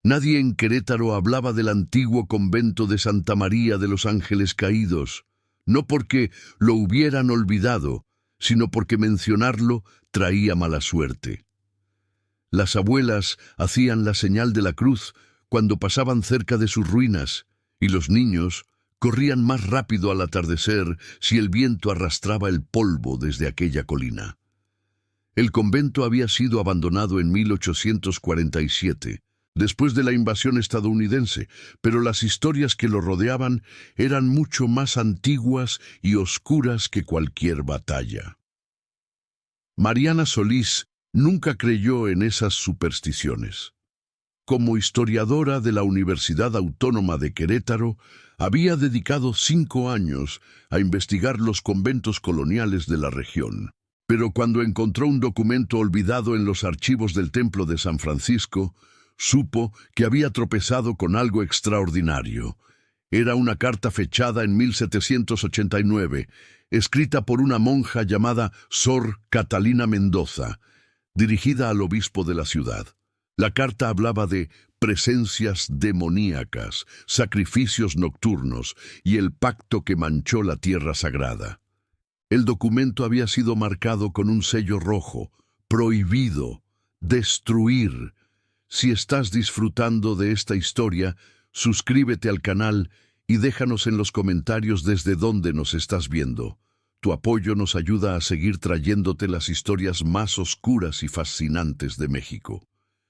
Nadie en Querétaro hablaba del antiguo convento de Santa María de los Ángeles Caídos, no porque lo hubieran olvidado, sino porque mencionarlo traía mala suerte. Las abuelas hacían la señal de la cruz cuando pasaban cerca de sus ruinas, y los niños corrían más rápido al atardecer si el viento arrastraba el polvo desde aquella colina. El convento había sido abandonado en 1847, después de la invasión estadounidense, pero las historias que lo rodeaban eran mucho más antiguas y oscuras que cualquier batalla. Mariana Solís nunca creyó en esas supersticiones. Como historiadora de la Universidad Autónoma de Querétaro, había dedicado 5 años a investigar los conventos coloniales de la región. Pero cuando encontró un documento olvidado en los archivos del Templo de San Francisco, supo que había tropezado con algo extraordinario. Era una carta fechada en 1789, escrita por una monja llamada Sor Catalina Mendoza, dirigida al obispo de la ciudad. La carta hablaba de presencias demoníacas, sacrificios nocturnos y el pacto que manchó la tierra sagrada. El documento había sido marcado con un sello rojo: prohibido, destruir. Si estás disfrutando de esta historia, suscríbete al canal y déjanos en los comentarios desde dónde nos estás viendo. Tu apoyo nos ayuda a seguir trayéndote las historias más oscuras y fascinantes de México.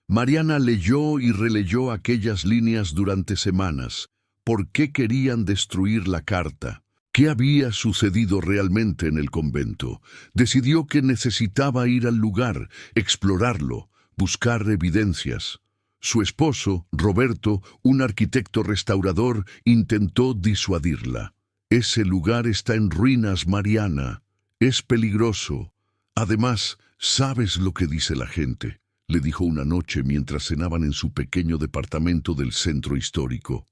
Mariana leyó y releyó aquellas líneas durante semanas. ¿Por qué querían destruir la carta? ¿Qué había sucedido realmente en el convento? Decidió que necesitaba ir al lugar, explorarlo, buscar evidencias. Su esposo, Roberto, un arquitecto restaurador, intentó disuadirla. Ese lugar está en ruinas, Mariana. Es peligroso. Además, ¿sabes lo que dice la gente?, le dijo una noche mientras cenaban en su pequeño departamento del centro histórico.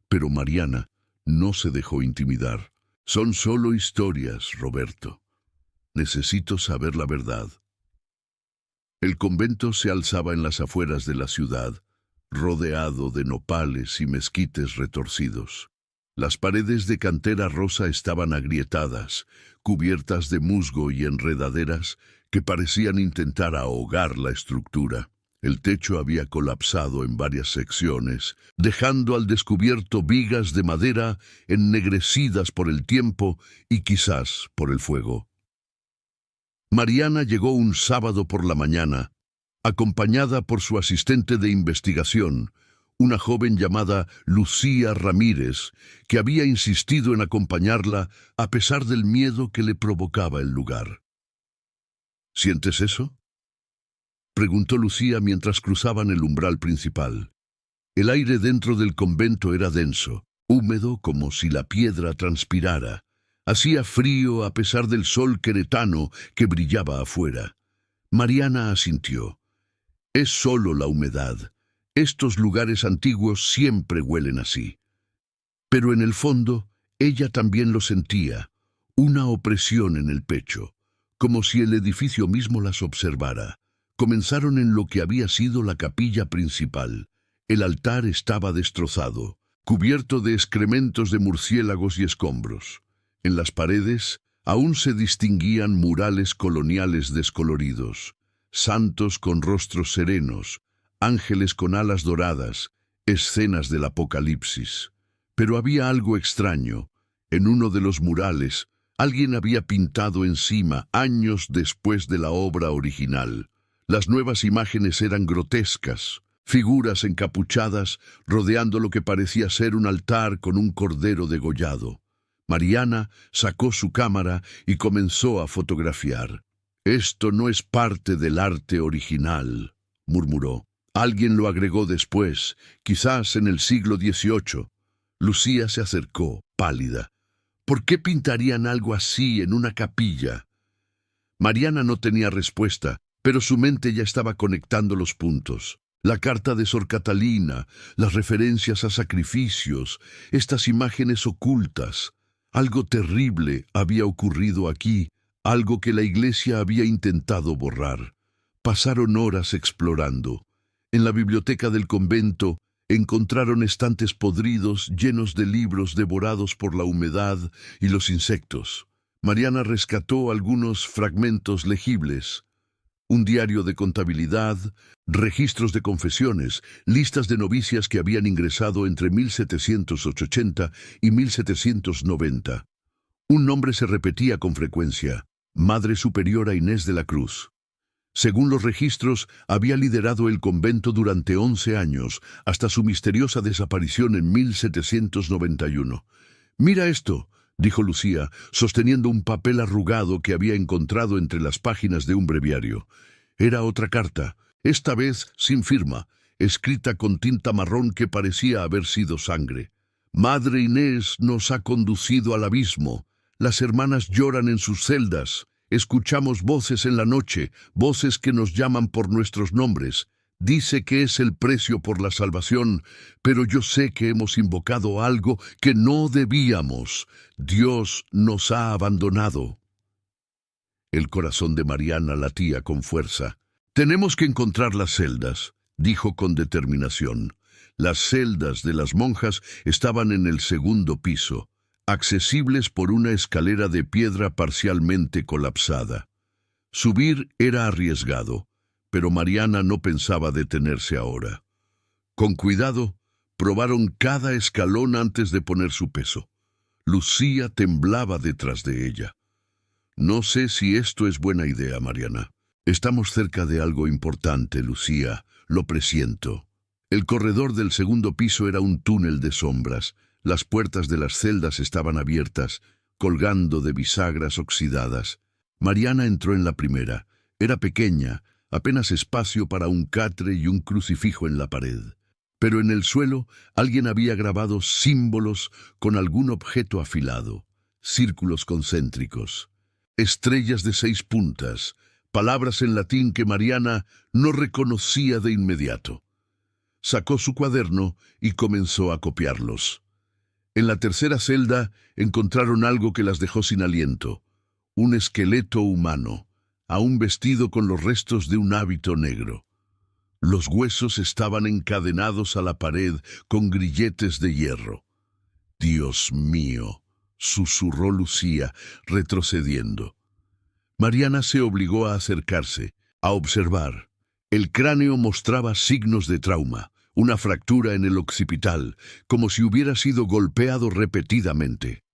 Pero Mariana no se dejó intimidar. Son solo historias, Roberto. Necesito saber la verdad. El convento se alzaba en las afueras de la ciudad, rodeado de nopales y mezquites retorcidos. Las paredes de cantera rosa estaban agrietadas, cubiertas de musgo y enredaderas que parecían intentar ahogar la estructura. El techo había colapsado en varias secciones, dejando al descubierto vigas de madera ennegrecidas por el tiempo y quizás por el fuego. Mariana llegó un sábado por la mañana, acompañada por su asistente de investigación, una joven llamada Lucía Ramírez, que había insistido en acompañarla a pesar del miedo que le provocaba el lugar. ¿Sientes eso?, preguntó Lucía mientras cruzaban el umbral principal. El aire dentro del convento era denso, húmedo como si la piedra transpirara. Hacía frío a pesar del sol queretano que brillaba afuera. Mariana asintió. Es solo la humedad. Estos lugares antiguos siempre huelen así. Pero en el fondo, ella también lo sentía, una opresión en el pecho, como si el edificio mismo las observara. Comenzaron en lo que había sido la capilla principal. El altar estaba destrozado, cubierto de excrementos de murciélagos y escombros. En las paredes aún se distinguían murales coloniales descoloridos, santos con rostros serenos, ángeles con alas doradas, escenas del Apocalipsis. Pero había algo extraño. En uno de los murales, alguien había pintado encima años después de la obra original. Las nuevas imágenes eran grotescas, figuras encapuchadas rodeando lo que parecía ser un altar con un cordero degollado. Mariana sacó su cámara y comenzó a fotografiar. «Esto no es parte del arte original», murmuró. «Alguien lo agregó después, quizás en el siglo XVIII». Lucía se acercó, pálida. «¿Por qué pintarían algo así en una capilla?». Mariana no tenía respuesta, pero su mente ya estaba conectando los puntos. La carta de Sor Catalina, las referencias a sacrificios, estas imágenes ocultas. Algo terrible había ocurrido aquí, algo que la iglesia había intentado borrar. Pasaron horas explorando. En la biblioteca del convento, Encontraron estantes podridos llenos de libros devorados por la humedad y los insectos. Mariana rescató algunos fragmentos legibles: un diario de contabilidad, registros de confesiones, listas de novicias que habían ingresado entre 1780 y 1790. Un nombre se repetía con frecuencia: Madre Superiora Inés de la Cruz. Según los registros, había liderado el convento durante 11 años, hasta su misteriosa desaparición en 1791. «Mira esto», dijo Lucía, sosteniendo un papel arrugado que había encontrado entre las páginas de un breviario. Era otra carta, esta vez sin firma, escrita con tinta marrón que parecía haber sido sangre. «Madre Inés nos ha conducido al abismo. Las hermanas lloran en sus celdas. Escuchamos voces en la noche, voces que nos llaman por nuestros nombres. Dice que es el precio por la salvación, pero yo sé que hemos invocado algo que no debíamos. Dios nos ha abandonado». El corazón de Mariana latía con fuerza. «Tenemos que encontrar las celdas», dijo con determinación. Las celdas de las monjas estaban en el segundo piso, accesibles por una escalera de piedra parcialmente colapsada. Subir era arriesgado, pero Mariana no pensaba detenerse ahora. Con cuidado, probaron cada escalón antes de poner su peso. Lucía temblaba detrás de ella. «No sé si esto es buena idea, Mariana. Estamos cerca de algo importante, Lucía, lo presiento». El corredor del segundo piso era un túnel de sombras. Las puertas de las celdas estaban abiertas, colgando de bisagras oxidadas. Mariana entró en la primera. Era pequeña, apenas espacio para un catre y un crucifijo en la pared. Pero en el suelo alguien había grabado símbolos con algún objeto afilado, círculos concéntricos, estrellas de 6 puntas, palabras en latín que Mariana no reconocía de inmediato. Sacó su cuaderno y comenzó a copiarlos. En la tercera celda encontraron algo que las dejó sin aliento: un esqueleto humano, aún vestido con los restos de un hábito negro. Los huesos estaban encadenados a la pared con grilletes de hierro. «Dios mío», susurró Lucía, retrocediendo. Mariana se obligó a acercarse, a observar. El cráneo mostraba signos de trauma, una fractura en el occipital, como si hubiera sido golpeado repetidamente.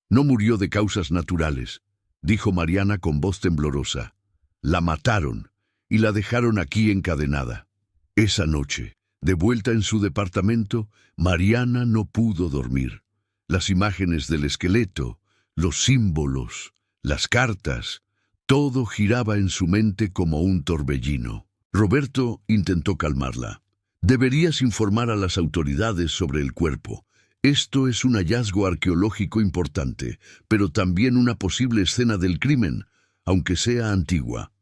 «No murió de causas naturales», dijo Mariana con voz temblorosa. «La mataron y la dejaron aquí encadenada». Esa noche, de vuelta en su departamento, Mariana no pudo dormir. Las imágenes del esqueleto, los símbolos, las cartas, todo giraba en su mente como un torbellino. Roberto intentó calmarla. «Deberías informar a las autoridades sobre el cuerpo. Esto es un hallazgo arqueológico importante, pero también una posible escena del crimen, aunque sea antigua».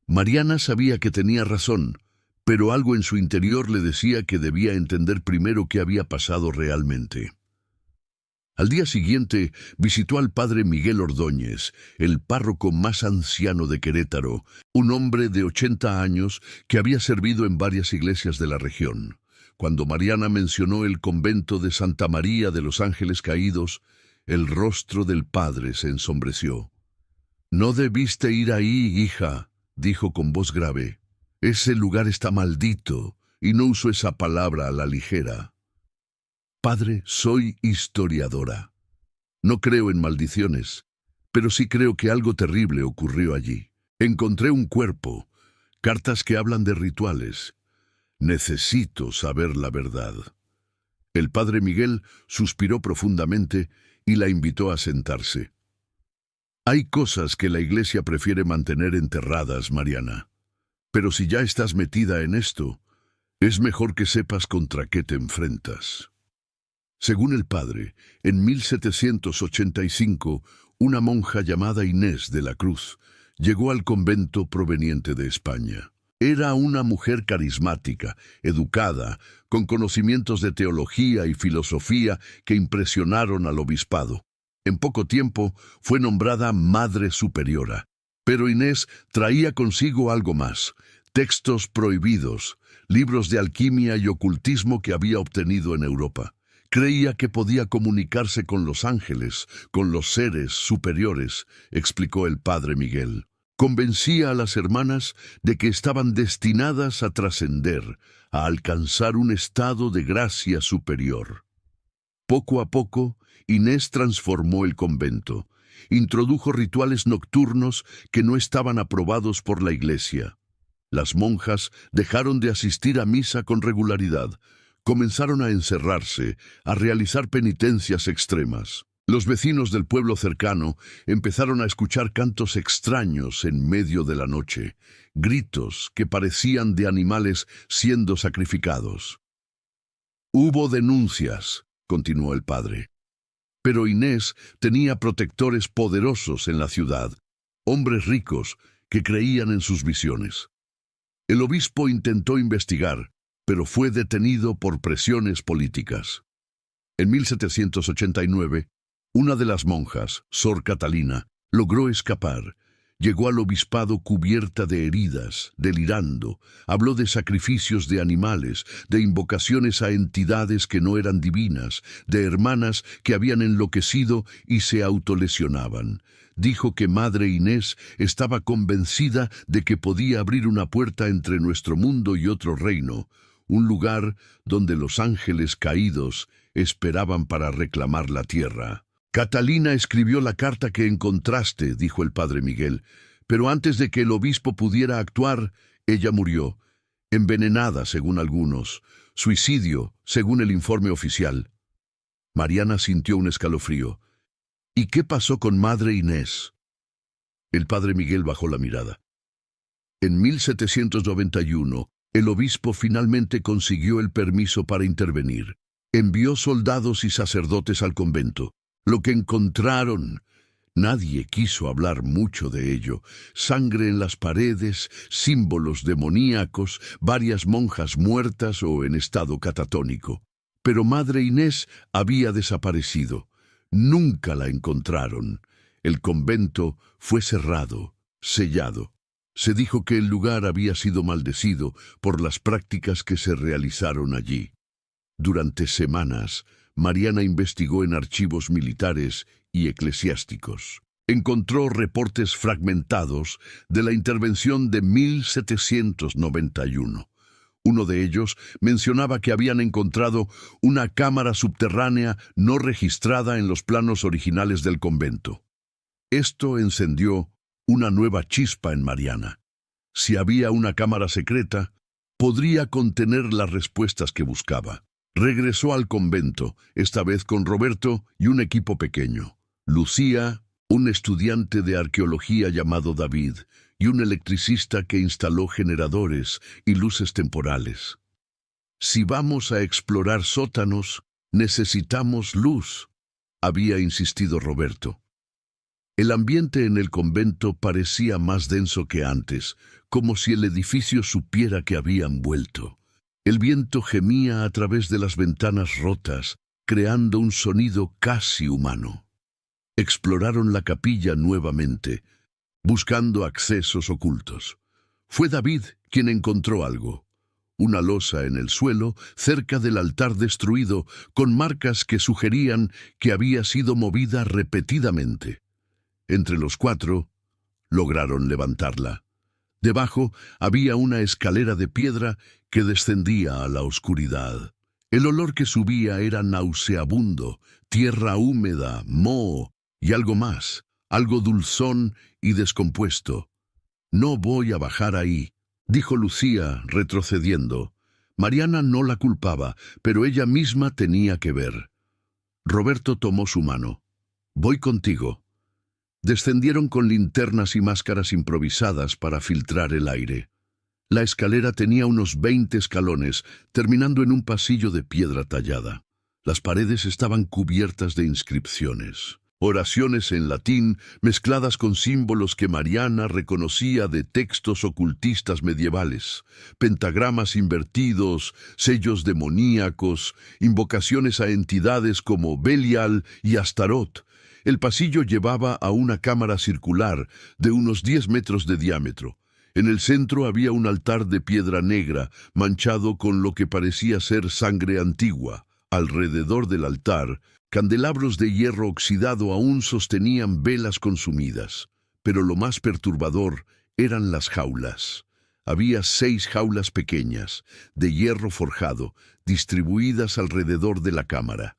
Mariana sabía que tenía razón, pero algo en su interior le decía que debía entender primero qué había pasado realmente. Al día siguiente visitó al padre Miguel Ordóñez, el párroco más anciano de Querétaro, un hombre de 80 años que había servido en varias iglesias de la región. Cuando Mariana mencionó el convento de Santa María de los Ángeles Caídos, el rostro del padre se ensombreció. «No debiste ir ahí, hija», dijo con voz grave. «Ese lugar está maldito, y no uso esa palabra a la ligera». «Padre, soy historiadora. No creo en maldiciones, pero sí creo que algo terrible ocurrió allí. Encontré un cuerpo, cartas que hablan de rituales. Necesito saber la verdad». El padre Miguel suspiró profundamente y la invitó a sentarse. «Hay cosas que la Iglesia prefiere mantener enterradas, Mariana. Pero si ya estás metida en esto, es mejor que sepas contra qué te enfrentas». Según el padre, en 1785, una monja llamada Inés de la Cruz llegó al convento proveniente de España. Era una mujer carismática, educada, con conocimientos de teología y filosofía que impresionaron al obispado. En poco tiempo fue nombrada Madre Superiora. Pero Inés traía consigo algo más. textos prohibidos, libros de alquimia y ocultismo que había obtenido en Europa. Creía que podía comunicarse con los ángeles, con los seres superiores, explicó el padre Miguel. Convencía a las hermanas de que estaban destinadas a trascender, a alcanzar un estado de gracia superior. Poco a poco, Inés transformó el convento. Introdujo rituales nocturnos que no estaban aprobados por la Iglesia. Las monjas dejaron de asistir a misa con regularidad. Comenzaron a encerrarse, a realizar penitencias extremas. Los vecinos del pueblo cercano empezaron a escuchar cantos extraños en medio de la noche, gritos que parecían de animales siendo sacrificados. Hubo denuncias, continuó el padre. Pero Inés tenía protectores poderosos en la ciudad, hombres ricos que creían en sus visiones. El obispo intentó investigar, pero fue detenido por presiones políticas. En 1789, una de las monjas, Sor Catalina, logró escapar. Llegó al obispado cubierta de heridas, delirando. Habló de sacrificios de animales, de invocaciones a entidades que no eran divinas, de hermanas que habían enloquecido y se autolesionaban. Dijo que Madre Inés estaba convencida de que podía abrir una puerta entre nuestro mundo y otro reino, un lugar donde los ángeles caídos esperaban para reclamar la tierra. Catalina escribió la carta que encontraste, dijo el padre Miguel, pero antes de que el obispo pudiera actuar, ella murió, envenenada según algunos, suicidio según el informe oficial. Mariana sintió un escalofrío. ¿Y qué pasó con Madre Inés? El padre Miguel bajó la mirada. En 1791, el obispo finalmente consiguió el permiso para intervenir. Envió soldados y sacerdotes al convento. Lo que encontraron, nadie quiso hablar mucho de ello. Sangre en las paredes, símbolos demoníacos, varias monjas muertas o en estado catatónico. Pero Madre Inés había desaparecido. Nunca la encontraron. El convento fue cerrado, sellado. Se dijo que el lugar había sido maldecido por las prácticas que se realizaron allí. Durante semanas, Mariana investigó en archivos militares y eclesiásticos. Encontró reportes fragmentados de la intervención de 1791. Uno de ellos mencionaba que habían encontrado una cámara subterránea no registrada en los planos originales del convento. Esto encendió una nueva chispa en Mariana. Si había una cámara secreta, podría contener las respuestas que buscaba. Regresó al convento, esta vez con Roberto y un equipo pequeño. Lucía, un estudiante de arqueología llamado David, y un electricista que instaló generadores y luces temporales. Si vamos a explorar sótanos, necesitamos luz, había insistido Roberto. El ambiente en el convento parecía más denso que antes, como si el edificio supiera que habían vuelto. El viento gemía a través de las ventanas rotas, creando un sonido casi humano. Exploraron la capilla nuevamente, buscando accesos ocultos. Fue David quien encontró algo. Una losa en el suelo, cerca del altar destruido, con marcas que sugerían que había sido movida repetidamente. Entre los cuatro, lograron levantarla. Debajo había una escalera de piedra que descendía a la oscuridad. El olor que subía era nauseabundo, tierra húmeda, moho y algo más, algo dulzón y descompuesto. «No voy a bajar ahí», dijo Lucía, retrocediendo. Mariana no la culpaba, pero ella misma tenía que ver. Roberto tomó su mano. «Voy contigo». Descendieron con linternas y máscaras improvisadas para filtrar el aire. La escalera tenía unos 20 escalones, terminando en un pasillo de piedra tallada. Las paredes estaban cubiertas de inscripciones. Oraciones en latín mezcladas con símbolos que Mariana reconocía de textos ocultistas medievales, pentagramas invertidos, sellos demoníacos, invocaciones a entidades como Belial y Astarot. El pasillo llevaba a una cámara circular de unos 10 metros de diámetro. En el centro había un altar de piedra negra, manchado con lo que parecía ser sangre antigua. Alrededor del altar, candelabros de hierro oxidado aún sostenían velas consumidas. Pero lo más perturbador eran las jaulas. Había 6 jaulas pequeñas, de hierro forjado, distribuidas alrededor de la cámara.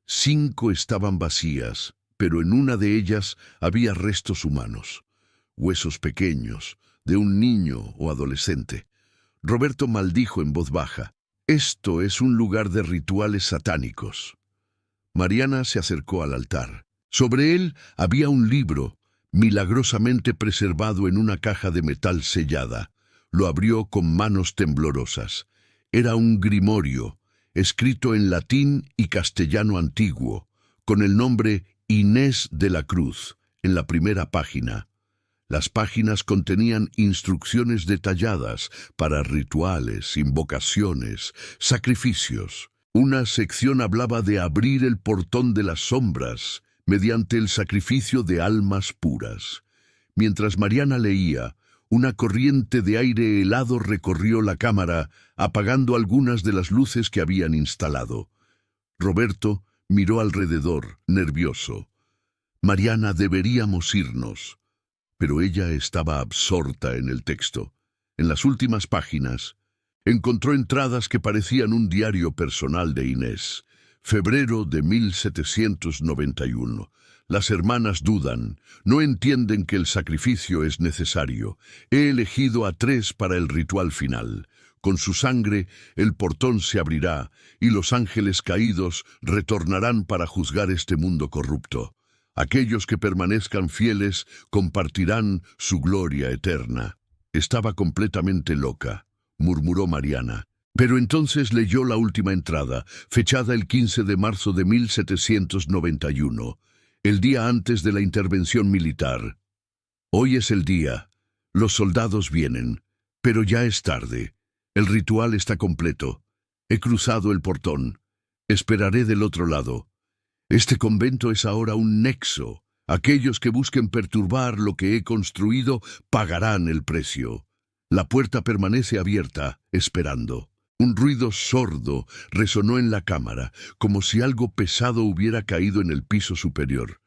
5 estaban vacías, pero en una de ellas había restos humanos. Huesos pequeños, de un niño o adolescente. Roberto maldijo en voz baja. Esto es un lugar de rituales satánicos. Mariana se acercó al altar. Sobre él había un libro, milagrosamente preservado en una caja de metal sellada. Lo abrió con manos temblorosas. Era un grimorio, escrito en latín y castellano antiguo, con el nombre Inés de la Cruz, en la primera página. Las páginas contenían instrucciones detalladas para rituales, invocaciones, sacrificios. Una sección hablaba de abrir el portón de las sombras mediante el sacrificio de almas puras. Mientras Mariana leía, una corriente de aire helado recorrió la cámara, apagando algunas de las luces que habían instalado. Roberto miró alrededor, nervioso. Mariana, deberíamos irnos. Pero ella estaba absorta en el texto. En las últimas páginas, encontró entradas que parecían un diario personal de Inés. Febrero de 1791. Las hermanas dudan, no entienden que el sacrificio es necesario. He elegido a 3 para el ritual final. Con su sangre, el portón se abrirá y los ángeles caídos retornarán para juzgar este mundo corrupto. Aquellos que permanezcan fieles compartirán su gloria eterna. Estaba completamente loca, murmuró Mariana. Pero entonces leyó la última entrada, fechada el 15 de marzo de 1791, el día antes de la intervención militar. Hoy es el día. Los soldados vienen, pero ya es tarde. El ritual está completo. He cruzado el portón. Esperaré del otro lado. Este convento es ahora un nexo. Aquellos que busquen perturbar lo que he construido pagarán el precio. La puerta permanece abierta, esperando. Un ruido sordo resonó en la cámara, como si algo pesado hubiera caído en el piso superior.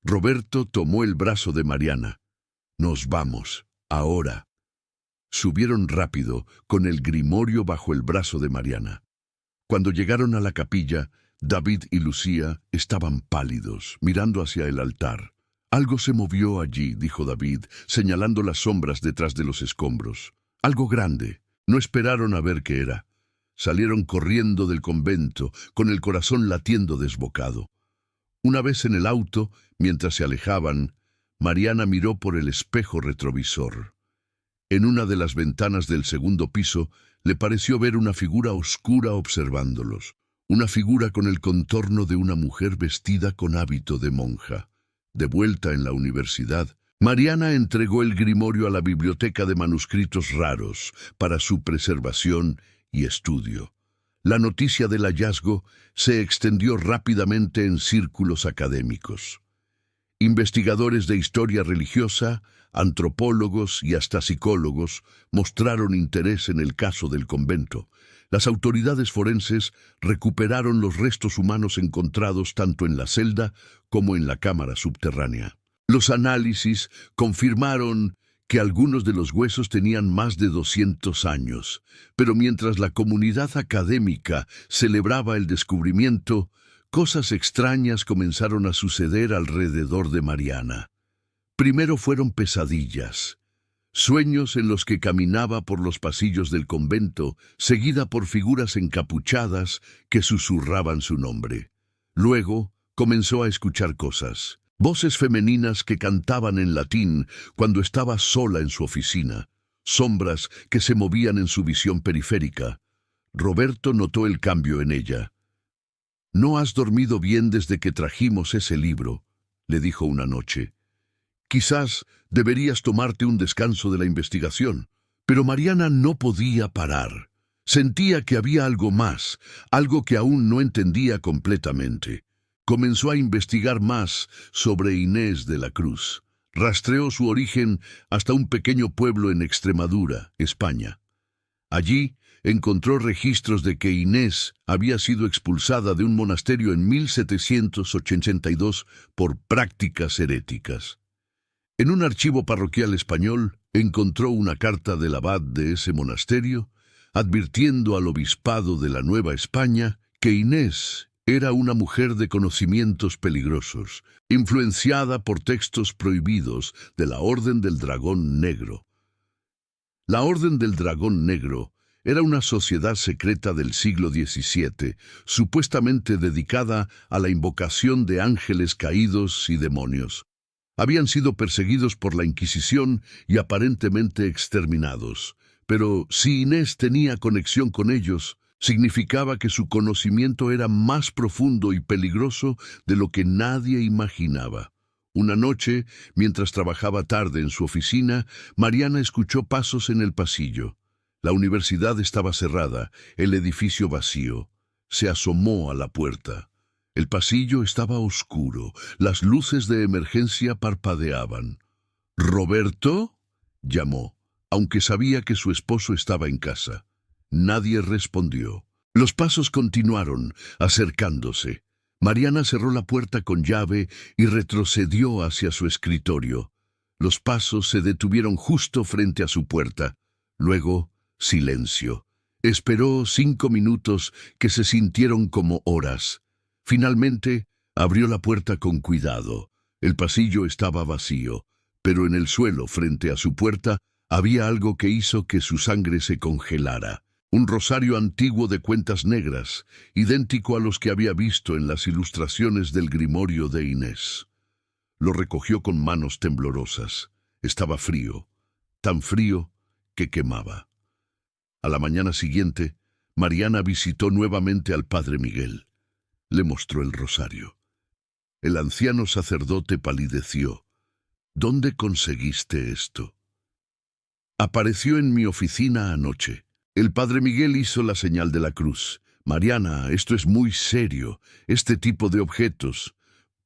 Roberto tomó el brazo de Mariana. Nos vamos, ahora. Subieron rápido, con el grimorio bajo el brazo de Mariana. Cuando llegaron a la capilla, David y Lucía estaban pálidos, mirando hacia el altar. Algo se movió allí, dijo David, señalando las sombras detrás de los escombros. Algo grande. No esperaron a ver qué era. Salieron corriendo del convento, con el corazón latiendo desbocado. Una vez en el auto, mientras se alejaban, Mariana miró por el espejo retrovisor. En una de las ventanas del segundo piso, le pareció ver una figura oscura observándolos. Una figura con el contorno de una mujer vestida con hábito de monja. De vuelta en la universidad, Mariana entregó el grimorio a la biblioteca de manuscritos raros para su preservación y estudio. La noticia del hallazgo se extendió rápidamente en círculos académicos. Investigadores de historia religiosa, antropólogos y hasta psicólogos mostraron interés en el caso del convento. Las autoridades forenses recuperaron los restos humanos encontrados tanto en la celda como en la cámara subterránea. Los análisis confirmaron que algunos de los huesos tenían más de 200 años, pero mientras la comunidad académica celebraba el descubrimiento, cosas extrañas comenzaron a suceder alrededor de Mariana. Primero fueron pesadillas. Sueños en los que caminaba por los pasillos del convento, seguida por figuras encapuchadas que susurraban su nombre. Luego comenzó a escuchar cosas, voces femeninas que cantaban en latín cuando estaba sola en su oficina, sombras que se movían en su visión periférica. Roberto notó el cambio en ella. «No has dormido bien desde que trajimos ese libro», le dijo una noche. «Quizás deberías tomarte un descanso de la investigación». Pero Mariana no podía parar. Sentía que había algo más, algo que aún no entendía completamente. Comenzó a investigar más sobre Inés de la Cruz. Rastreó su origen hasta un pequeño pueblo en Extremadura, España. Allí encontró registros de que Inés había sido expulsada de un monasterio en 1782 por prácticas heréticas. En un archivo parroquial español encontró una carta del abad de ese monasterio advirtiendo al obispado de la Nueva España que Inés era una mujer de conocimientos peligrosos, influenciada por textos prohibidos de la Orden del Dragón Negro. La Orden del Dragón Negro era una sociedad secreta del siglo XVII, supuestamente dedicada a la invocación de ángeles caídos y demonios. Habían sido perseguidos por la Inquisición y aparentemente exterminados. Pero si Inés tenía conexión con ellos, significaba que su conocimiento era más profundo y peligroso de lo que nadie imaginaba. Una noche, mientras trabajaba tarde en su oficina, Mariana escuchó pasos en el pasillo. La universidad estaba cerrada, el edificio vacío. Se asomó a la puerta. El pasillo estaba oscuro, las luces de emergencia parpadeaban. «¿Roberto?», llamó, aunque sabía que su esposo estaba en casa. Nadie respondió. Los pasos continuaron, acercándose. Mariana cerró la puerta con llave y retrocedió hacia su escritorio. Los pasos se detuvieron justo frente a su puerta. Luego, silencio. Esperó 5 minutos que se sintieron como horas. Finalmente, abrió la puerta con cuidado. El pasillo estaba vacío, pero en el suelo frente a su puerta había algo que hizo que su sangre se congelara. Un rosario antiguo de cuentas negras, idéntico a los que había visto en las ilustraciones del grimorio de Inés. Lo recogió con manos temblorosas. Estaba frío, tan frío que quemaba. A la mañana siguiente, Mariana visitó nuevamente al padre Miguel. Le mostró el rosario. El anciano sacerdote palideció. «¿Dónde conseguiste esto?» «Apareció en mi oficina anoche». El padre Miguel hizo la señal de la cruz. «Mariana, esto es muy serio. Este tipo de objetos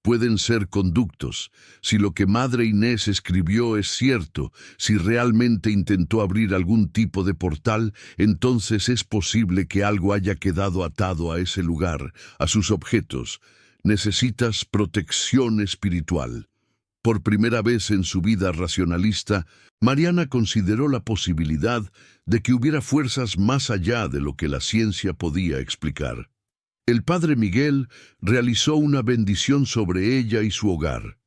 pueden ser conductos. Si lo que Madre Inés escribió es cierto, si realmente intentó abrir algún tipo de portal, entonces es posible que algo haya quedado atado a ese lugar, a sus objetos. Necesitas protección espiritual». Por primera vez en su vida racionalista, Mariana consideró la posibilidad de que hubiera fuerzas más allá de lo que la ciencia podía explicar. El padre Miguel realizó una bendición sobre ella y su hogar.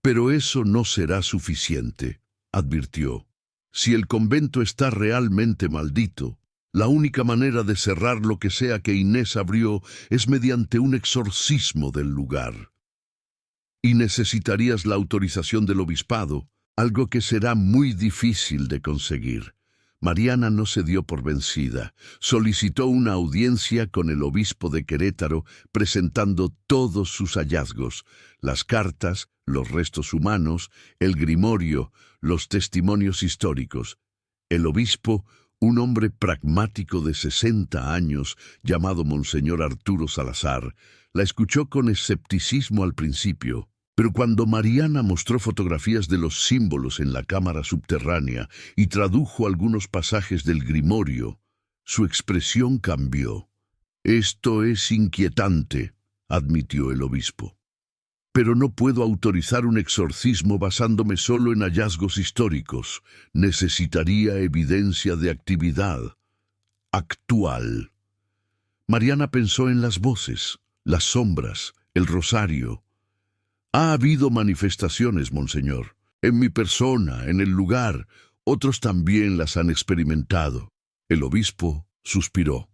«Pero eso no será suficiente», advirtió. «Si el convento está realmente maldito, la única manera de cerrar lo que sea que Inés abrió es mediante un exorcismo del lugar. Y necesitarías la autorización del obispado, algo que será muy difícil de conseguir». Mariana no se dio por vencida. Solicitó una audiencia con el obispo de Querétaro, presentando todos sus hallazgos: las cartas, los restos humanos, el grimorio, los testimonios históricos. El obispo, un hombre pragmático de 60 años, llamado Monseñor Arturo Salazar, la escuchó con escepticismo al principio. Pero cuando Mariana mostró fotografías de los símbolos en la cámara subterránea y tradujo algunos pasajes del grimorio, su expresión cambió. «Esto es inquietante», admitió el obispo. «Pero no puedo autorizar un exorcismo basándome solo en hallazgos históricos. Necesitaría evidencia de actividad actual». Mariana pensó en las voces, las sombras, el rosario. «Ha habido manifestaciones, monseñor. En mi persona, en el lugar, otros también las han experimentado». El obispo suspiró.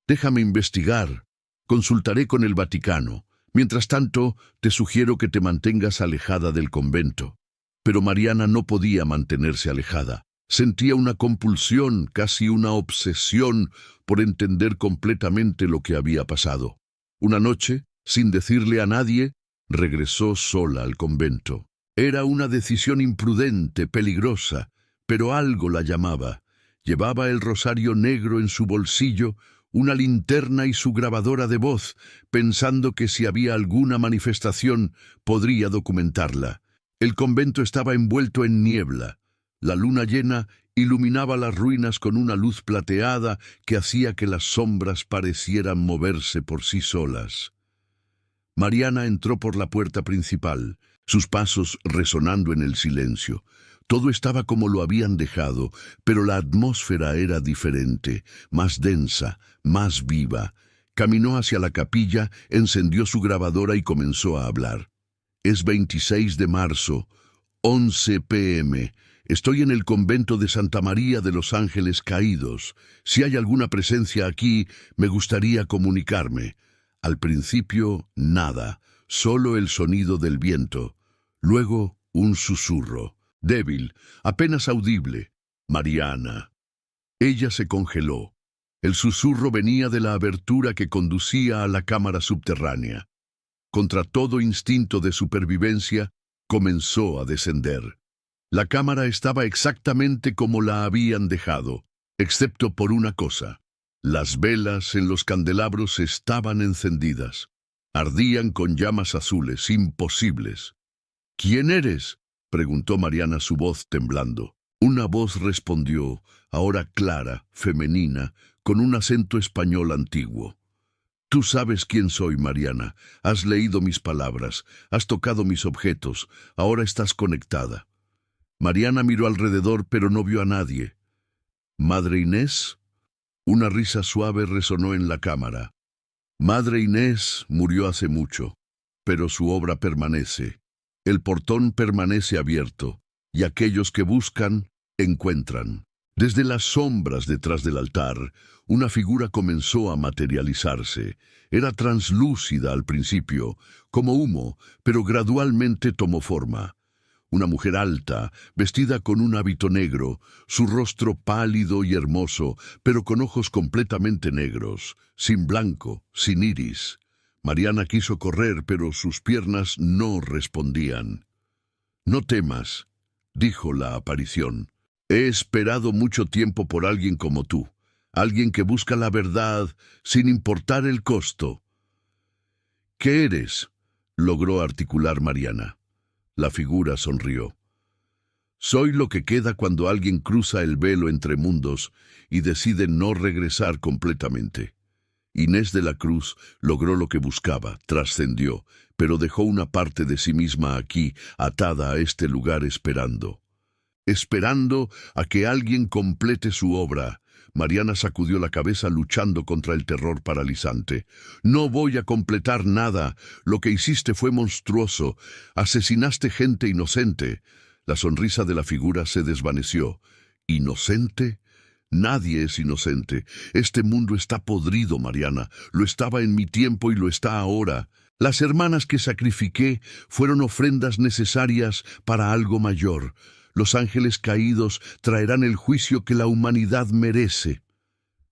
«Déjame investigar. Consultaré con el Vaticano. Mientras tanto, te sugiero que te mantengas alejada del convento». Pero Mariana no podía mantenerse alejada. Sentía una compulsión, casi una obsesión, por entender completamente lo que había pasado. Una noche, sin decirle a nadie, regresó sola al convento. Era una decisión imprudente, peligrosa, pero algo la llamaba. Llevaba el rosario negro en su bolsillo, una linterna y su grabadora de voz, pensando que si había alguna manifestación podría documentarla. El convento estaba envuelto en niebla. La luna llena iluminaba las ruinas con una luz plateada que hacía que las sombras parecieran moverse por sí solas. Mariana entró por la puerta principal, sus pasos resonando en el silencio. Todo estaba como lo habían dejado, pero la atmósfera era diferente, más densa, más viva. Caminó hacia la capilla, encendió su grabadora y comenzó a hablar. Es 26 de marzo, 11 p.m. Estoy en el convento de Santa María de los Ángeles Caídos. Si hay alguna presencia aquí, me gustaría comunicarme. Al principio, nada, solo el sonido del viento. Luego, un susurro, débil, apenas audible. Mariana. Ella se congeló. El susurro venía de la abertura que conducía a la cámara subterránea. Contra todo instinto de supervivencia, comenzó a descender. La cámara estaba exactamente como la habían dejado, excepto por una cosa. Las velas en los candelabros estaban encendidas. Ardían con llamas azules, imposibles. ¿Quién eres?, preguntó Mariana, su voz temblando. Una voz respondió, ahora clara, femenina, con un acento español antiguo. Tú sabes quién soy, Mariana. Has leído mis palabras, has tocado mis objetos, ahora estás conectada. Mariana miró alrededor, pero no vio a nadie. ¿Madre Inés? Una risa suave resonó en la cámara. Madre Inés murió hace mucho, pero su obra permanece. El portón permanece abierto, y aquellos que buscan, encuentran. Desde las sombras detrás del altar, una figura comenzó a materializarse. Era translúcida al principio, como humo, pero gradualmente tomó forma. Una mujer alta, vestida con un hábito negro, su rostro pálido y hermoso, pero con ojos completamente negros, sin blanco, sin iris. Mariana quiso correr, pero sus piernas no respondían. «No temas», dijo la aparición. «He esperado mucho tiempo por alguien como tú, alguien que busca la verdad sin importar el costo». «¿Qué eres?», logró articular Mariana. La figura sonrió. «Soy lo que queda cuando alguien cruza el velo entre mundos y decide no regresar completamente». Inés de la Cruz logró lo que buscaba, trascendió, pero dejó una parte de sí misma aquí, atada a este lugar esperando. Esperando a que alguien complete su obra. Mariana sacudió la cabeza luchando contra el terror paralizante. «No voy a completar nada. Lo que hiciste fue monstruoso. Asesinaste gente inocente». La sonrisa de la figura se desvaneció. «¿Inocente? Nadie es inocente. Este mundo está podrido, Mariana. Lo estaba en mi tiempo y lo está ahora. Las hermanas que sacrifiqué fueron ofrendas necesarias para algo mayor. Los ángeles caídos traerán el juicio que la humanidad merece».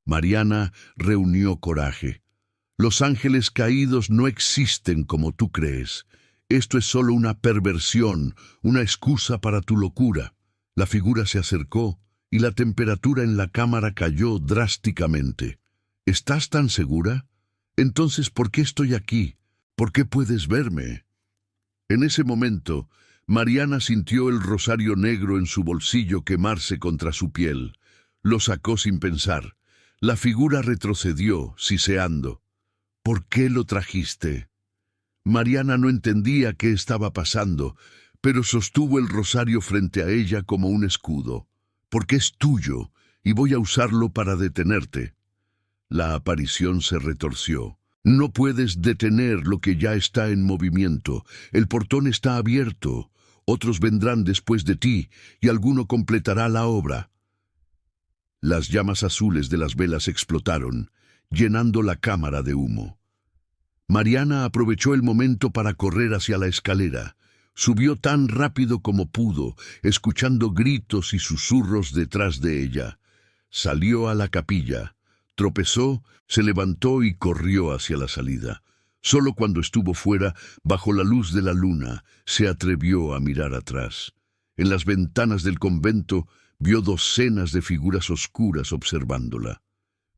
Mariana reunió coraje. «Los ángeles caídos no existen como tú crees. Esto es solo una perversión, una excusa para tu locura». La figura se acercó y la temperatura en la cámara cayó drásticamente. «¿Estás tan segura? Entonces, ¿por qué estoy aquí? ¿Por qué puedes verme?» En ese momento, Mariana sintió el rosario negro en su bolsillo quemarse contra su piel. Lo sacó sin pensar. La figura retrocedió, siseando. «¿Por qué lo trajiste?» Mariana no entendía qué estaba pasando, pero sostuvo el rosario frente a ella como un escudo. «Porque es tuyo, y voy a usarlo para detenerte». La aparición se retorció. «No puedes detener lo que ya está en movimiento. El portón está abierto. Otros vendrán después de ti, y alguno completará la obra». Las llamas azules de las velas explotaron, llenando la cámara de humo. Mariana aprovechó el momento para correr hacia la escalera. Subió tan rápido como pudo, escuchando gritos y susurros detrás de ella. Salió a la capilla, tropezó, se levantó y corrió hacia la salida. Solo cuando estuvo fuera, bajo la luz de la luna, se atrevió a mirar atrás. En las ventanas del convento vio docenas de figuras oscuras observándola.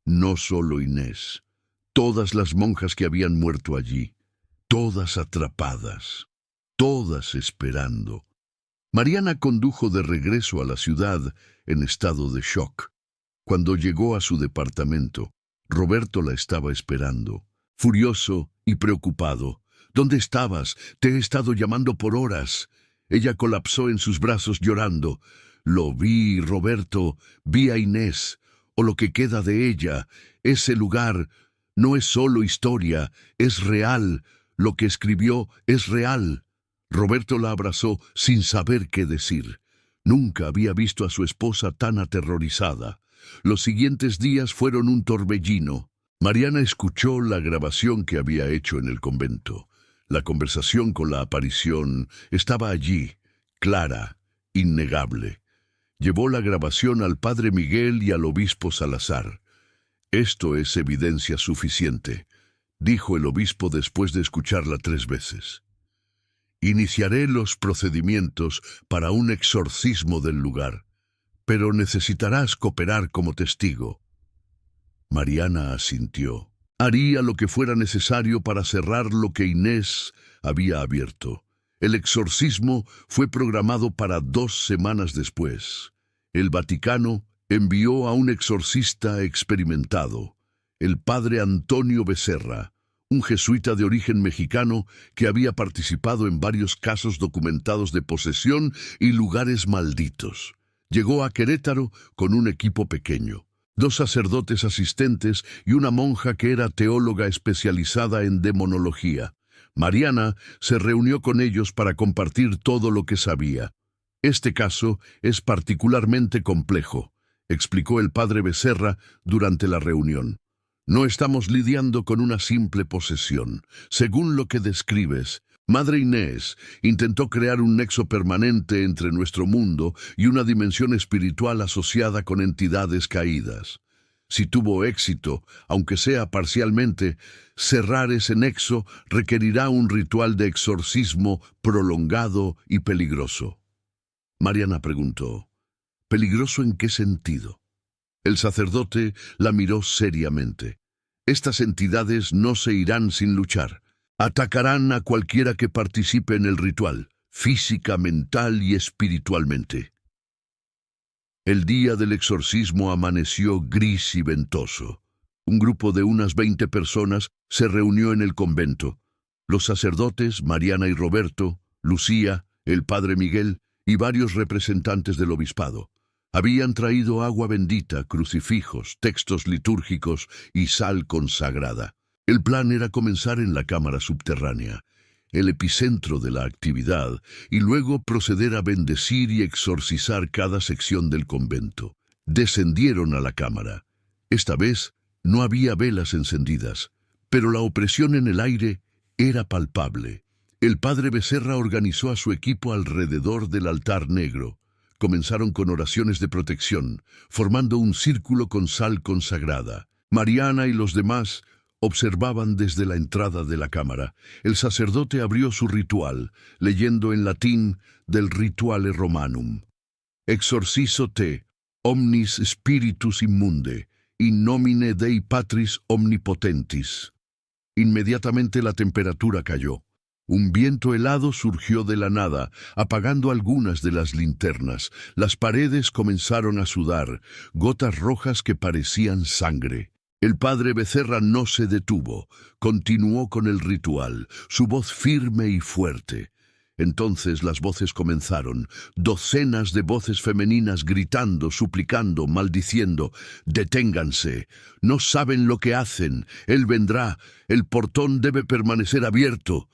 No solo Inés, todas las monjas que habían muerto allí, todas atrapadas, todas esperando. Mariana condujo de regreso a la ciudad en estado de shock. Cuando llegó a su departamento, Roberto la estaba esperando, furioso y preocupado. «¿Dónde estabas? Te he estado llamando por horas». Ella colapsó en sus brazos llorando. «Lo vi, Roberto, vi a Inés, o lo que queda de ella. Ese lugar no es solo historia, es real. Lo que escribió es real». Roberto la abrazó sin saber qué decir. Nunca había visto a su esposa tan aterrorizada. Los siguientes días fueron un torbellino. Mariana escuchó la grabación que había hecho en el convento. La conversación con la aparición estaba allí, clara, innegable. Llevó la grabación al padre Miguel y al obispo Salazar. «Esto es evidencia suficiente», dijo el obispo después de escucharla 3 veces. «Iniciaré los procedimientos para un exorcismo del lugar, pero necesitarás cooperar como testigo». Mariana asintió. Haría lo que fuera necesario para cerrar lo que Inés había abierto. El exorcismo fue programado para 2 semanas después. El Vaticano envió a un exorcista experimentado, el padre Antonio Becerra, un jesuita de origen mexicano que había participado en varios casos documentados de posesión y lugares malditos. Llegó a Querétaro con un equipo pequeño, 2 sacerdotes asistentes y una monja que era teóloga especializada en demonología. Mariana se reunió con ellos para compartir todo lo que sabía. «Este caso es particularmente complejo», explicó el padre Becerra durante la reunión. «No estamos lidiando con una simple posesión. Según lo que describes, Madre Inés intentó crear un nexo permanente entre nuestro mundo y una dimensión espiritual asociada con entidades caídas. Si tuvo éxito, aunque sea parcialmente, cerrar ese nexo requerirá un ritual de exorcismo prolongado y peligroso». Mariana preguntó: «¿Peligroso en qué sentido?». El sacerdote la miró seriamente. «Estas entidades no se irán sin luchar. Atacarán a cualquiera que participe en el ritual, física, mental y espiritualmente». El día del exorcismo amaneció gris y ventoso. Un grupo de unas 20 personas se reunió en el convento. Los sacerdotes, Mariana y Roberto, Lucía, el padre Miguel y varios representantes del obispado. Habían traído agua bendita, crucifijos, textos litúrgicos y sal consagrada. El plan era comenzar en la cámara subterránea, el epicentro de la actividad, y luego proceder a bendecir y exorcizar cada sección del convento. Descendieron a la cámara. Esta vez no había velas encendidas, pero la opresión en el aire era palpable. El padre Becerra organizó a su equipo alrededor del altar negro. Comenzaron con oraciones de protección, formando un círculo con sal consagrada. Mariana y los demás observaban desde la entrada de la cámara. El sacerdote abrió su ritual, leyendo en latín del Rituale Romanum: «Exorcizo te, omnis spiritus immunde, in nomine Dei Patris omnipotentis». Inmediatamente la temperatura cayó. Un viento helado surgió de la nada, apagando algunas de las linternas. Las paredes comenzaron a sudar, gotas rojas que parecían sangre. El padre Becerra no se detuvo, continuó con el ritual, su voz firme y fuerte. Entonces las voces comenzaron, docenas de voces femeninas gritando, suplicando, maldiciendo: «Deténganse, no saben lo que hacen, él vendrá, el portón debe permanecer abierto».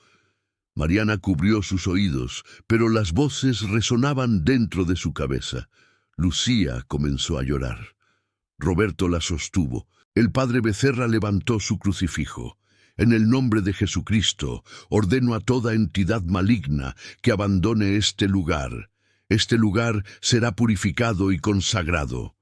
Mariana cubrió sus oídos, pero las voces resonaban dentro de su cabeza. Lucía comenzó a llorar. Roberto la sostuvo. El padre Becerra levantó su crucifijo. «En el nombre de Jesucristo, ordeno a toda entidad maligna que abandone este lugar. Este lugar será purificado y consagrado».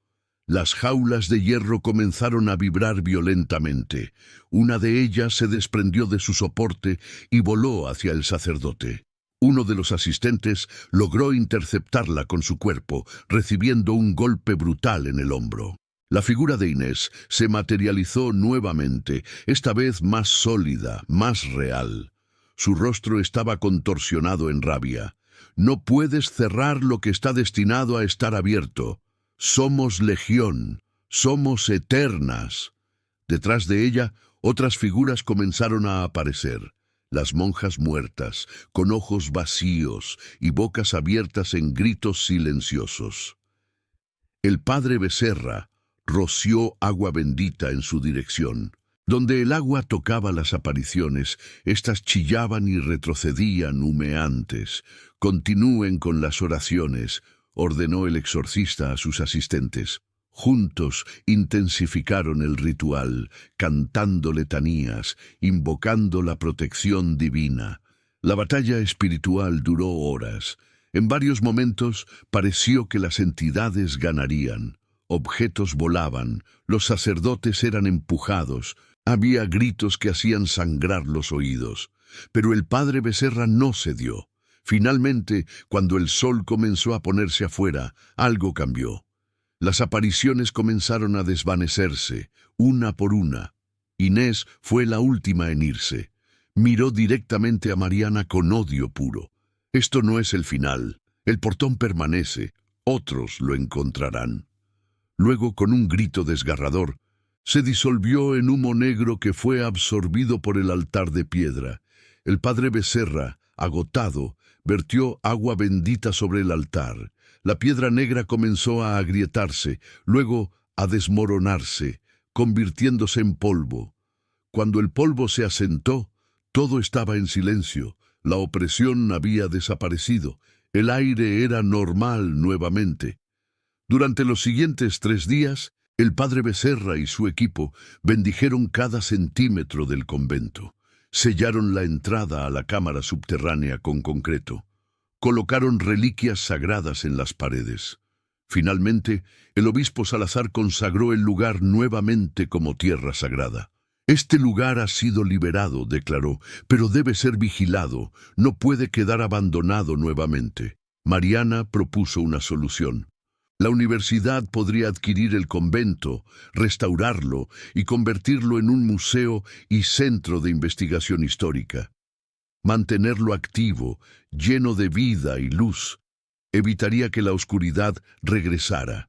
Las jaulas de hierro comenzaron a vibrar violentamente. Una de ellas se desprendió de su soporte y voló hacia el sacerdote. Uno de los asistentes logró interceptarla con su cuerpo, recibiendo un golpe brutal en el hombro. La figura de Inés se materializó nuevamente, esta vez más sólida, más real. Su rostro estaba contorsionado en rabia. No puedes cerrar lo que está destinado a estar abierto. Somos legión, somos eternas. Detrás de ella, otras figuras comenzaron a aparecer. Las monjas muertas, con ojos vacíos y bocas abiertas en gritos silenciosos. El padre Becerra roció agua bendita en su dirección. Donde el agua tocaba las apariciones, éstas chillaban y retrocedían humeantes. Continúen con las oraciones, ordenó el exorcista a sus asistentes. Juntos intensificaron el ritual, cantando letanías, invocando la protección divina. La batalla espiritual duró horas. En varios momentos pareció que las entidades ganarían. Objetos volaban, los sacerdotes eran empujados, había gritos que hacían sangrar los oídos. Pero el padre Becerra no cedió. Finalmente, cuando el sol comenzó a ponerse afuera, algo cambió. Las apariciones comenzaron a desvanecerse, una por una. Inés fue la última en irse. Miró directamente a Mariana con odio puro. Esto no es el final. El portón permanece. Otros lo encontrarán. Luego, con un grito desgarrador, se disolvió en humo negro que fue absorbido por el altar de piedra. El padre Becerra, agotado, vertió agua bendita sobre el altar. La piedra negra comenzó a agrietarse, luego a desmoronarse, convirtiéndose en polvo. Cuando el polvo se asentó, todo estaba en silencio. La opresión había desaparecido. El aire era normal nuevamente. Durante los siguientes 3 días, el padre Becerra y su equipo bendijeron cada centímetro del convento. Sellaron la entrada a la cámara subterránea con concreto. Colocaron reliquias sagradas en las paredes. Finalmente, el obispo Salazar consagró el lugar nuevamente como tierra sagrada. Este lugar ha sido liberado, declaró, pero debe ser vigilado, no puede quedar abandonado nuevamente. Mariana propuso una solución. La universidad podría adquirir el convento, restaurarlo y convertirlo en un museo y centro de investigación histórica. Mantenerlo activo, lleno de vida y luz, evitaría que la oscuridad regresara.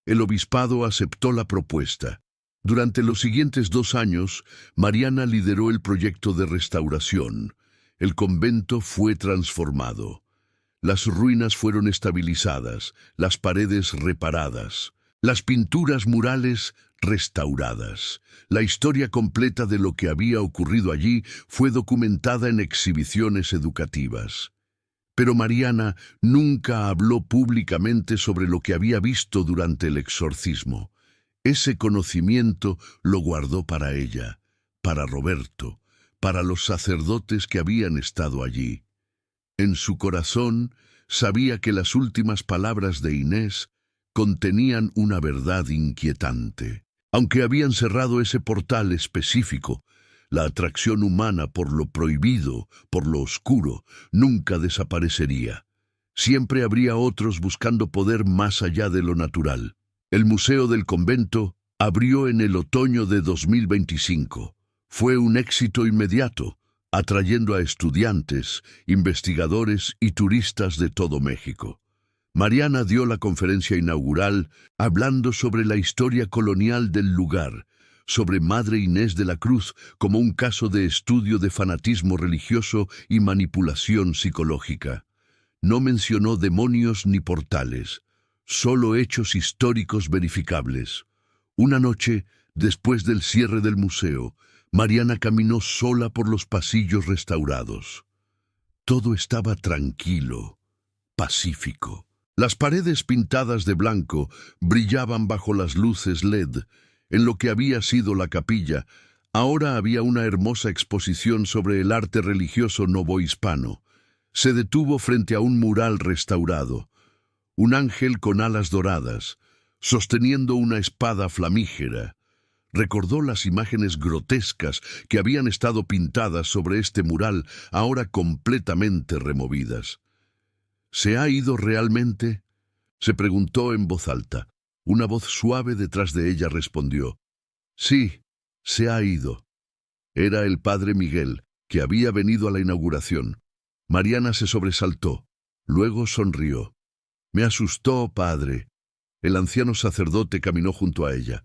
El obispado aceptó la propuesta. Durante los siguientes 2 años, Mariana lideró el proyecto de restauración. El convento fue transformado. Las ruinas fueron estabilizadas, las paredes reparadas, las pinturas murales restauradas. La historia completa de lo que había ocurrido allí fue documentada en exhibiciones educativas. Pero Mariana nunca habló públicamente sobre lo que había visto durante el exorcismo. Ese conocimiento lo guardó para ella, para Roberto, para los sacerdotes que habían estado allí. En su corazón sabía que las últimas palabras de Inés contenían una verdad inquietante. Aunque habían cerrado ese portal específico, la atracción humana por lo prohibido, por lo oscuro, nunca desaparecería. Siempre habría otros buscando poder más allá de lo natural. El Museo del Convento abrió en el otoño de 2025. Fue un éxito inmediato, atrayendo a estudiantes, investigadores y turistas de todo México. Mariana dio la conferencia inaugural hablando sobre la historia colonial del lugar, sobre Madre Inés de la Cruz como un caso de estudio de fanatismo religioso y manipulación psicológica. No mencionó demonios ni portales, solo hechos históricos verificables. Una noche, después del cierre del museo, Mariana caminó sola por los pasillos restaurados. Todo estaba tranquilo, pacífico. Las paredes pintadas de blanco brillaban bajo las luces LED. En lo que había sido la capilla, ahora había una hermosa exposición sobre el arte religioso novohispano. Se detuvo frente a un mural restaurado. Un ángel con alas doradas, sosteniendo una espada flamígera. Recordó las imágenes grotescas que habían estado pintadas sobre este mural, ahora completamente removidas. ¿Se ha ido realmente?, se preguntó en voz alta. Una voz suave detrás de ella respondió: «Sí, se ha ido». Era el padre Miguel, que había venido a la inauguración. Mariana se sobresaltó. Luego sonrió. Me asustó, padre. El anciano sacerdote caminó junto a ella.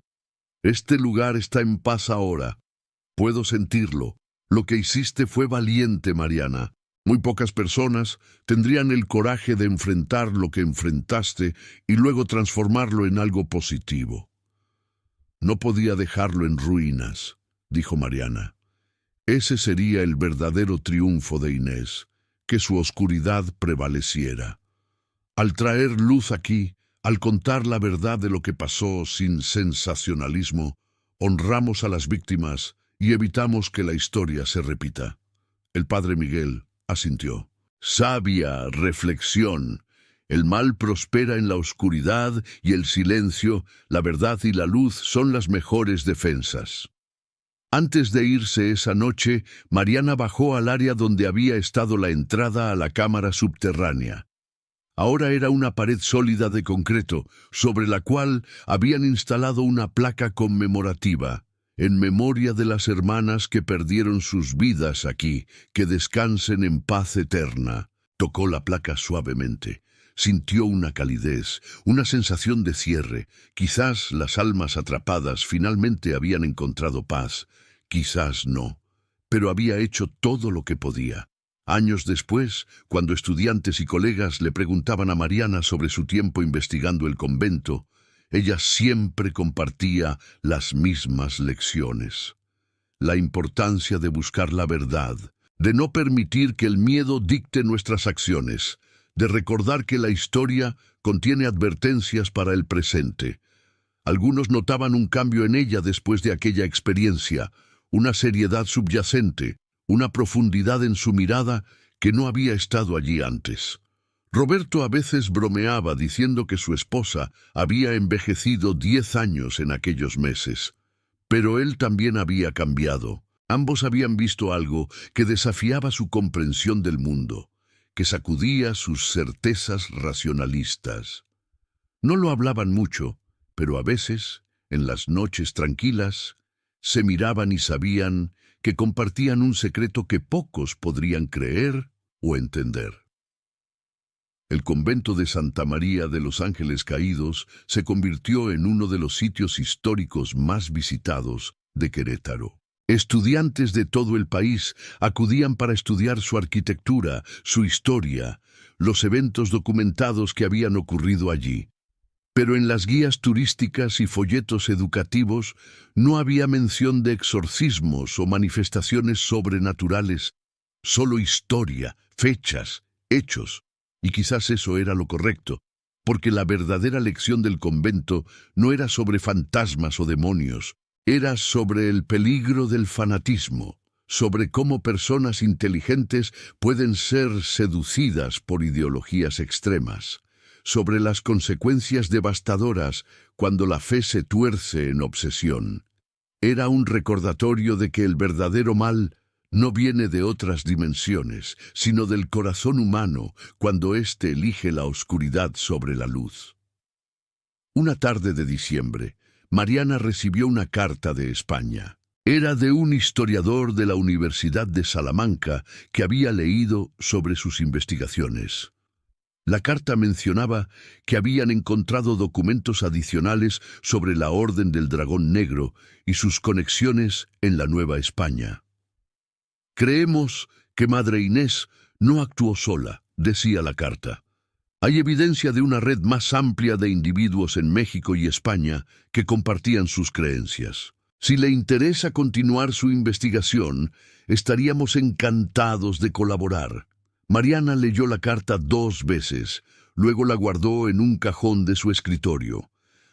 Este lugar está en paz ahora. Puedo sentirlo. Lo que hiciste fue valiente, Mariana. Muy pocas personas tendrían el coraje de enfrentar lo que enfrentaste y luego transformarlo en algo positivo. No podía dejarlo en ruinas, dijo Mariana. Ese sería el verdadero triunfo de Inés, que su oscuridad prevaleciera. Al traer luz aquí, al contar la verdad de lo que pasó sin sensacionalismo, honramos a las víctimas y evitamos que la historia se repita. El padre Miguel asintió. Sabia reflexión. El mal prospera en la oscuridad y el silencio, la verdad y la luz son las mejores defensas. Antes de irse esa noche, Mariana bajó al área donde había estado la entrada a la cámara subterránea. Ahora era una pared sólida de concreto, sobre la cual habían instalado una placa conmemorativa, en memoria de las hermanas que perdieron sus vidas aquí, que descansen en paz eterna. Tocó la placa suavemente. Sintió una calidez, una sensación de cierre. Quizás las almas atrapadas finalmente habían encontrado paz, quizás no, pero había hecho todo lo que podía. Años después, cuando estudiantes y colegas le preguntaban a Mariana sobre su tiempo investigando el convento, ella siempre compartía las mismas lecciones. La importancia de buscar la verdad, de no permitir que el miedo dicte nuestras acciones, de recordar que la historia contiene advertencias para el presente. Algunos notaban un cambio en ella después de aquella experiencia, una seriedad subyacente, una profundidad en su mirada que no había estado allí antes. Roberto a veces bromeaba diciendo que su esposa había envejecido 10 años en aquellos meses. Pero él también había cambiado. Ambos habían visto algo que desafiaba su comprensión del mundo, que sacudía sus certezas racionalistas. No lo hablaban mucho, pero a veces, en las noches tranquilas, se miraban y sabían que compartían un secreto que pocos podrían creer o entender. El convento de Santa María de los Ángeles Caídos se convirtió en uno de los sitios históricos más visitados de Querétaro. Estudiantes de todo el país acudían para estudiar su arquitectura, su historia, los eventos documentados que habían ocurrido allí. Pero en las guías turísticas y folletos educativos no había mención de exorcismos o manifestaciones sobrenaturales, solo historia, fechas, hechos. Y quizás eso era lo correcto, porque la verdadera lección del convento no era sobre fantasmas o demonios, era sobre el peligro del fanatismo, sobre cómo personas inteligentes pueden ser seducidas por ideologías extremas, sobre las consecuencias devastadoras cuando la fe se tuerce en obsesión. Era un recordatorio de que el verdadero mal no viene de otras dimensiones, sino del corazón humano cuando éste elige la oscuridad sobre la luz. Una tarde de diciembre, Mariana recibió una carta de España. Era de un historiador de la Universidad de Salamanca que había leído sobre sus investigaciones. La carta mencionaba que habían encontrado documentos adicionales sobre la Orden del Dragón Negro y sus conexiones en la Nueva España. Creemos que Madre Inés no actuó sola, decía la carta. Hay evidencia de una red más amplia de individuos en México y España que compartían sus creencias. Si le interesa continuar su investigación, estaríamos encantados de colaborar. Mariana leyó la carta 2 veces, luego la guardó en un cajón de su escritorio.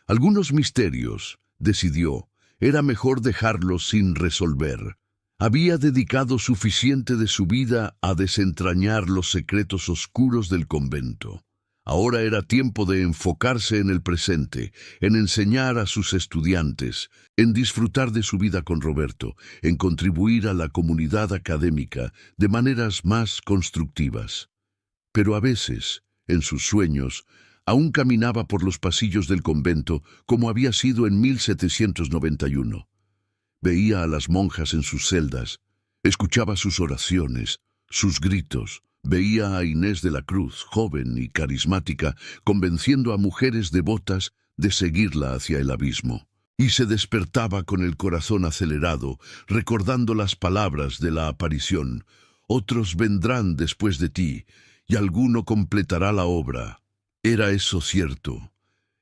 Algunos misterios, decidió, era mejor dejarlos sin resolver. Había dedicado suficiente de su vida a desentrañar los secretos oscuros del convento. Ahora era tiempo de enfocarse en el presente, en enseñar a sus estudiantes, en disfrutar de su vida con Roberto, en contribuir a la comunidad académica de maneras más constructivas. Pero a veces, en sus sueños, aún caminaba por los pasillos del convento como había sido en 1791. Veía a las monjas en sus celdas, escuchaba sus oraciones, sus gritos, Veía a Inés de la Cruz, joven y carismática, convenciendo a mujeres devotas de seguirla hacia el abismo. Y se despertaba con el corazón acelerado, recordando las palabras de la aparición: «Otros vendrán después de ti, y alguno completará la obra». Era eso cierto.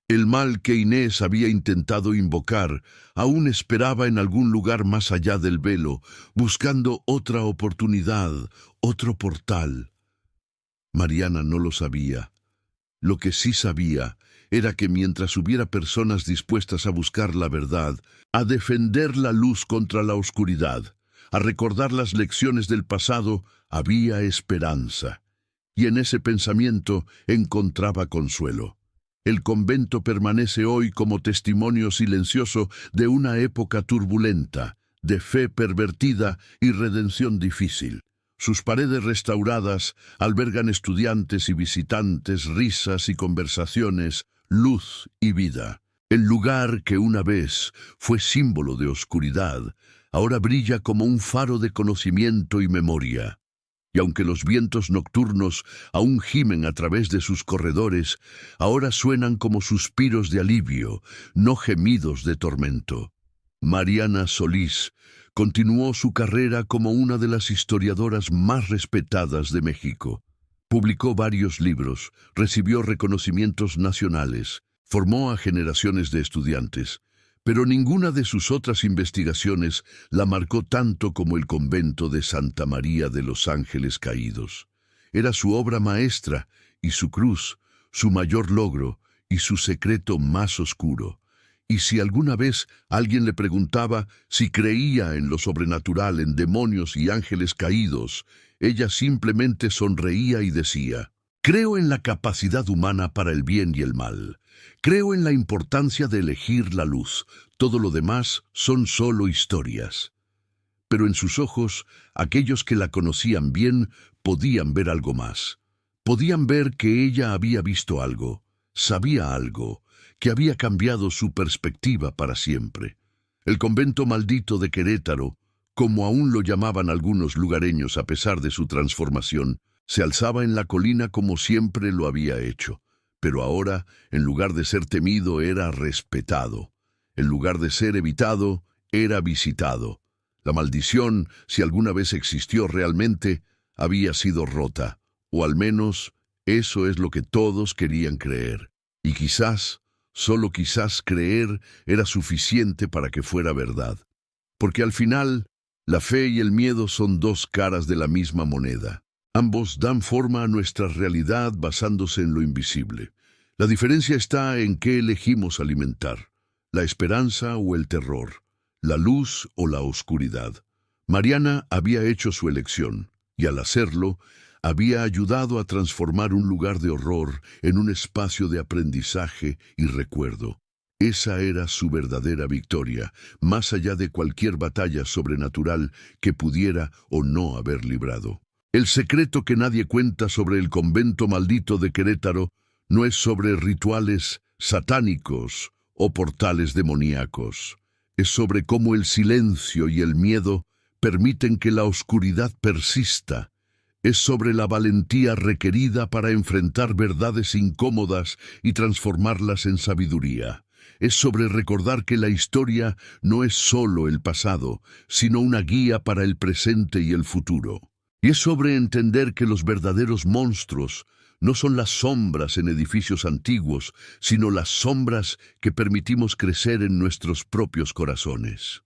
El mal que Inés había intentado invocar aún esperaba en algún lugar más allá del velo, buscando otra oportunidad, otro portal. Mariana no lo sabía. Lo que sí sabía era que mientras hubiera personas dispuestas a buscar la verdad, a defender la luz contra la oscuridad, a recordar las lecciones del pasado, había esperanza. Y en ese pensamiento encontraba consuelo. El convento permanece hoy como testimonio silencioso de una época turbulenta, de fe pervertida y redención difícil. Sus paredes restauradas albergan estudiantes y visitantes, risas y conversaciones, luz y vida. El lugar que una vez fue símbolo de oscuridad, ahora brilla como un faro de conocimiento y memoria. Y aunque los vientos nocturnos aún gimen a través de sus corredores, ahora suenan como suspiros de alivio, no gemidos de tormento. Mariana Solís continuó su carrera como una de las historiadoras más respetadas de México. Publicó varios libros, recibió reconocimientos nacionales, formó a generaciones de estudiantes, pero ninguna de sus otras investigaciones la marcó tanto como el convento de Santa María de los Ángeles Caídos. Era su obra maestra y su cruz, su mayor logro y su secreto más oscuro. Y si alguna vez alguien le preguntaba si creía en lo sobrenatural, en demonios y ángeles caídos, ella simplemente sonreía y decía: «Creo en la capacidad humana para el bien y el mal. Creo en la importancia de elegir la luz. Todo lo demás son solo historias». Pero en sus ojos, aquellos que la conocían bien podían ver algo más. Podían ver que ella había visto algo, sabía algo, que había cambiado su perspectiva para siempre. El convento maldito de Querétaro, como aún lo llamaban algunos lugareños a pesar de su transformación, se alzaba en la colina como siempre lo había hecho. Pero ahora, en lugar de ser temido, era respetado. En lugar de ser evitado, era visitado. La maldición, si alguna vez existió realmente, había sido rota. O al menos, eso es lo que todos querían creer. Y quizás, solo quizás creer era suficiente para que fuera verdad. Porque al final, la fe y el miedo son dos caras de la misma moneda. Ambos dan forma a nuestra realidad basándose en lo invisible. La diferencia está en qué elegimos alimentar: la esperanza o el terror, la luz o la oscuridad. Mariana había hecho su elección, y al hacerlo, había ayudado a transformar un lugar de horror en un espacio de aprendizaje y recuerdo. Esa era su verdadera victoria, más allá de cualquier batalla sobrenatural que pudiera o no haber librado. El secreto que nadie cuenta sobre el convento maldito de Querétaro no es sobre rituales satánicos o portales demoníacos. Es sobre cómo el silencio y el miedo permiten que la oscuridad persista. Es sobre la valentía requerida para enfrentar verdades incómodas y transformarlas en sabiduría. Es sobre recordar que la historia no es solo el pasado, sino una guía para el presente y el futuro. Y es sobre entender que los verdaderos monstruos no son las sombras en edificios antiguos, sino las sombras que permitimos crecer en nuestros propios corazones.